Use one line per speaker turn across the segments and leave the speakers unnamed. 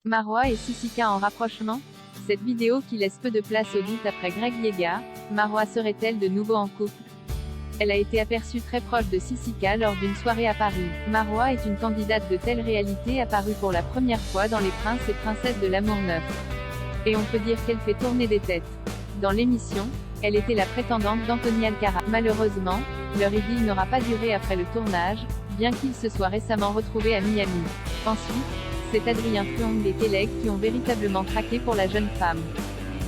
Marwa et Sissika en rapprochement? Cette vidéo qui laisse peu de place au doute après Greg Yega. Marwa serait-elle de nouveau en couple? Elle a été aperçue très proche de Sissika lors d'une soirée à Paris. Marwa est une candidate de télé-réalité apparue pour la première fois dans Les Princes et Princesses de l'Amour Neuf. Et on peut dire qu'elle fait tourner des têtes. Dans l'émission, elle était la prétendante d'Anthony Alcaraz. Malheureusement, leur idylle n'aura pas duré après le tournage, bien qu'ils se soient récemment retrouvés à Miami. Ensuite, c'est Adrien Truong et Kelleg qui ont véritablement craqué pour la jeune femme.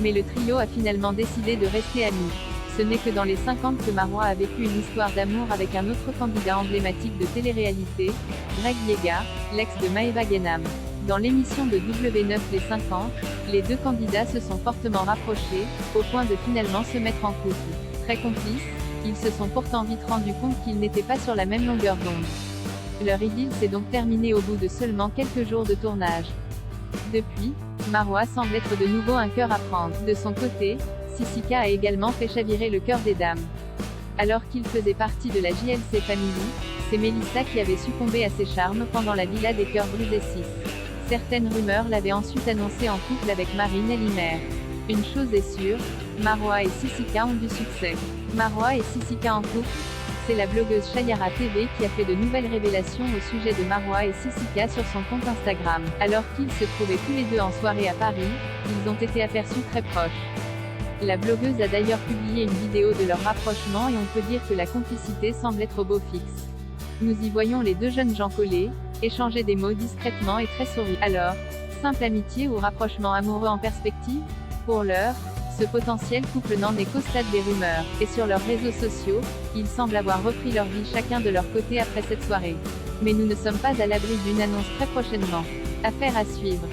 Mais le trio a finalement décidé de rester amis. Ce n'est que dans les 50 que Marwa a vécu une histoire d'amour avec un autre candidat emblématique de télé-réalité, Greg Yega, l'ex de Maeva Guénam. Dans l'émission de W9 Les 50, les deux candidats se sont fortement rapprochés, au point de finalement se mettre en couple. Très complices, ils se sont pourtant vite rendus compte qu'ils n'étaient pas sur la même longueur d'onde. Leur idylle s'est donc terminée au bout de seulement quelques jours de tournage. Depuis, Marwa semble être de nouveau un cœur à prendre. De son côté, Sissika a également fait chavirer le cœur des dames. Alors qu'il faisait partie de la JLC Family, c'est Mélissa qui avait succombé à ses charmes pendant la Villa des Cœurs Brisés 6. Certaines rumeurs l'avaient ensuite annoncé en couple avec Marine Elimer. Une chose est sûre, Marwa et Sissika ont du succès. Marwa et Sissika en couple? C'est la blogueuse Chayara TV qui a fait de nouvelles révélations au sujet de Marwa et Sissika sur son compte Instagram. Alors qu'ils se trouvaient tous les deux en soirée à Paris, ils ont été aperçus très proches. La blogueuse a d'ailleurs publié une vidéo de leur rapprochement et on peut dire que la complicité semble être au beau fixe. Nous y voyons les deux jeunes gens collés, échanger des mots discrètement et très souriants. Alors, simple amitié ou rapprochement amoureux en perspective? Pour l'heure, ce potentiel couple n'en est qu'au stade des rumeurs, et sur leurs réseaux sociaux, ils semblent avoir repris leur vie chacun de leur côté après cette soirée. Mais nous ne sommes pas à l'abri d'une annonce très prochainement. Affaire à suivre.